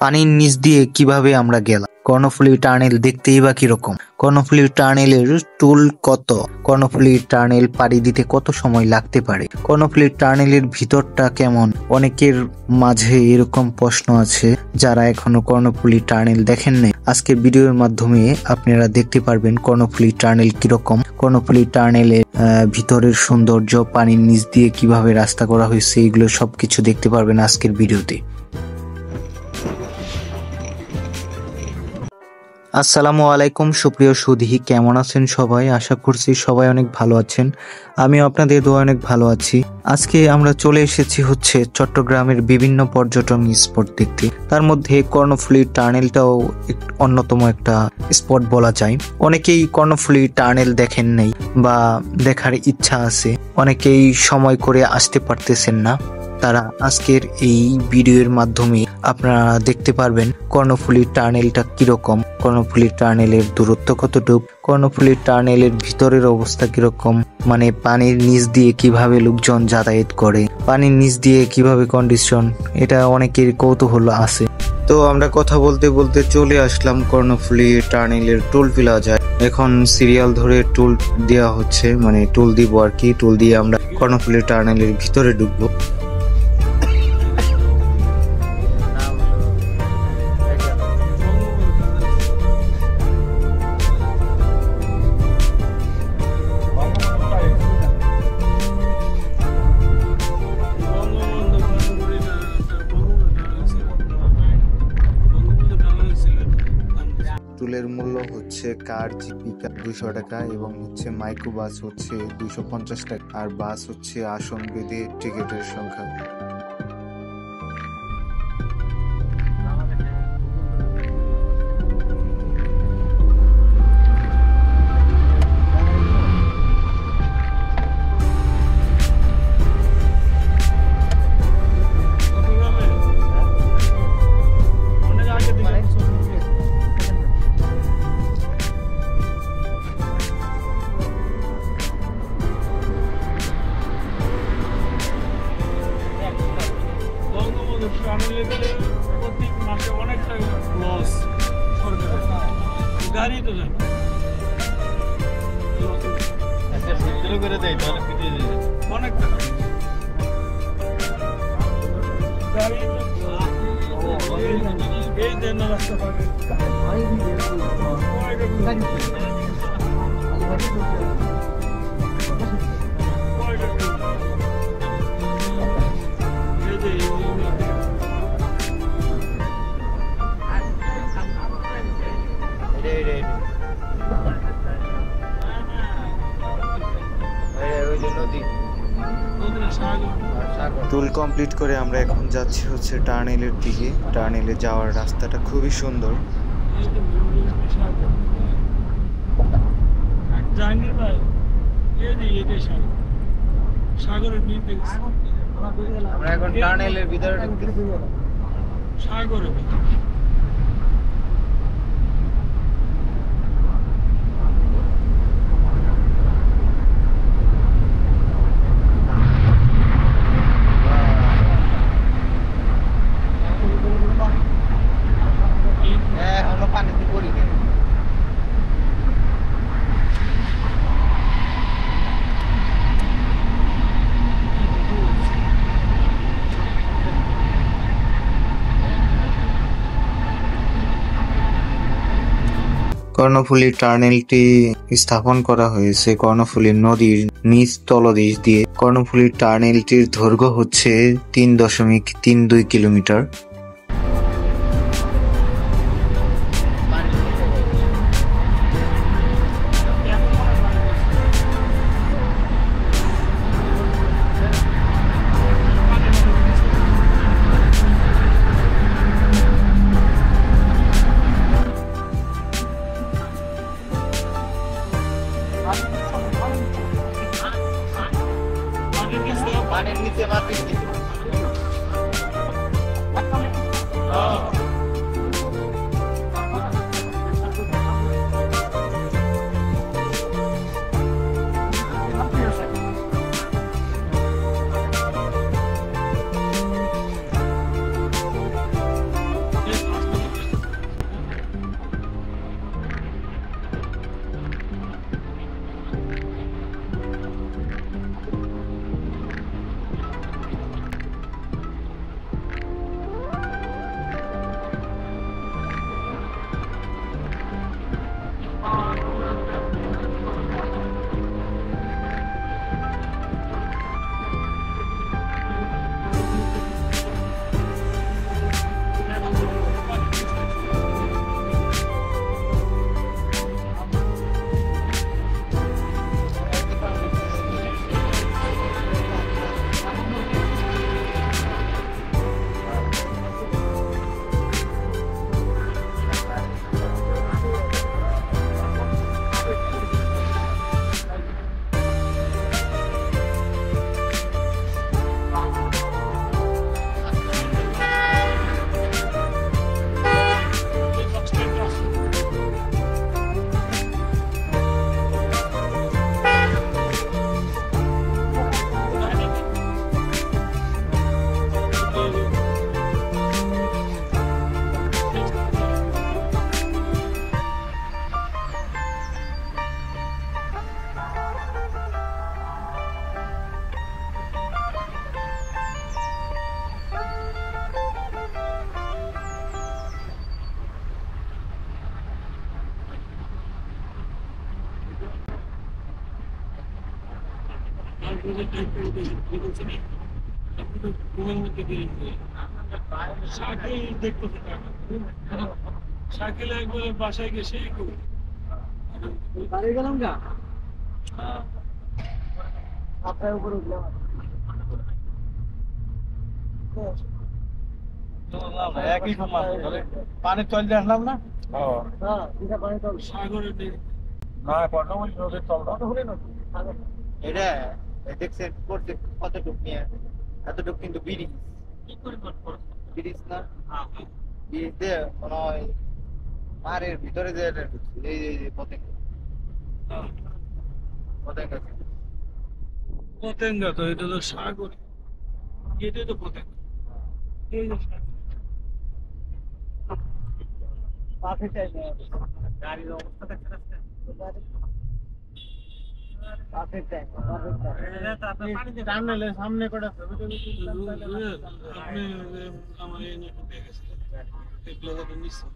পানির নিচ দিয়ে কিভাবে আমরা গেলাম, কর্ণফুলী টানেল দেখতেই বা কিরকম, কর্ণফুলী টানেলের টুল কত, কর্ণফুলী টানেল পাড়ি দিতে কত সময় লাগতে পারে, কর্ণফুলী টানেলের ভিতরটা কেমন। অনেকের মাঝে এরকম প্রশ্ন আছে যারা এখনো কর্ণফুলী টানেল দেখেন নাই। আজকে ভিডিওর মাধ্যমে আপনারা দেখতে পারবেন কর্ণফুলী টানেল কিরকম, কর্ণফুলী টানেলের ভিতরের সৌন্দর্য, পানির নিচ দিয়ে কিভাবে রাস্তা করা হয়েছে, এগুলো সবকিছু দেখতে পারবেন আজকের ভিডিওতে। আসসালামু আলাইকুম সুপ্রিয় সুধী, কেমন আছেন সবাই? আশা করছি সবাই অনেক ভালো আছেন। আমিও আপনাদের দোয়া অনেক ভালো আছি। আজকে আমরা চলে এসেছি চট্টগ্রামের বিভিন্ন পর্যটন স্পট দেখতে। তার মধ্যে কর্ণফুলী টানেলটাও অন্যতম একটা স্পট বলা যায়। অনেকেই কর্ণফুলী টানেল দেখেন নাই বা দেখার ইচ্ছা আছে, অনেকেই সময় করে আসতে পারতেছেন না। তারা আজকের এই ভিডিওর মাধ্যমে আপনারা দেখতে পারবেন কর্ণফুলী টানেলটা কিরকম, কর্ণফুলী টানেলের দূরত্ব কতটুকু, কর্ণফুলী টানেলের ভিতরের অবস্থা কিরকম, মানে পানির নিচ দিয়ে কিভাবে লোকজন যাতায়াত করে, পানির নিচ দিয়ে কিভাবে কন্ডিশন, এটা অনেকের কৌতূহল আছে। তো আমরা কথা বলতে বলতে চলে আসলাম কর্ণফুলী টানেলের টোল প্লাজায়। এখন সিরিয়াল ধরে টোল দেওয়া হচ্ছে, মানে টোল দিব আর কি। টোল দিয়ে আমরা কর্ণফুলী টানেলের ভিতরে ঢুকবো। টুলের মূল্য হচ্ছে কার পিকআপ 200 টাকা এবং মাইক্রো বাস 250 টাকা, আর বাস আসন বেঁধে টিকিটের সংখ্যা। প্রত্যেক মাসে অনেক টাকা লস সরকারের, গাড়ি তো যায় করে দেয়, তাহলে অনেক টাকা গাড়ি এই দেন রাস্তা পাবে। টুল কমপ্লিট করে আমরা এখন যাচ্ছি টানেলের দিকে। টানেলে যাওয়ার রাস্তাটা খুবই সুন্দর। সাগরের আমরা এখন টানেলের ভিতরে সাগরের কর্ণফুলী টানেলটি স্থাপন করা হয়েছে কর্ণফুলী নদীর নিচ তলদেশ দিয়ে। কর্ণফুলী টানেলটির দৈর্ঘ্য 3.32 কিলোমিটার। পানির নিচে কক্সবাজার টাইপের দেখেছি না, আপনি তো ঘুমের মধ্যে গেলেন যে শাকিল দেখতেছে টাকা, শাকিল একবারে বাসায় গেছে বাড়ি গেলাম গা আপনার উপরে উঠলাম একই সমান পানি চলে আসলাম না হ্যাঁ দিঘা পানি তো সাগরের না কর্ণমূল নদীর তলটা কত হলে নদী এটা দেখছেন করছে কতটুক নিয়ে এতটুক কিন্তু ব্রিজ কি পরিমাণ খরচ ব্রিজ না ব্রিজ দিয়ে মনে হয় পাহাড়ের ভিতরে যে এই যে পতেঙ্গ পতেঙ্গ পতেঙ্গা, তো এটা তো সাগর, এটাই তো পতেঙ্গা, এই যে সাগর। পাখি চাই গাড়ির অবস্থা দেখছেন আজকে পাখির ট্যাঙ্ক সামনে সামনে করে আপনি আমার এই নেটে পেয়ে গেছিলেন, এই ব্লগারটা নিশ্চয়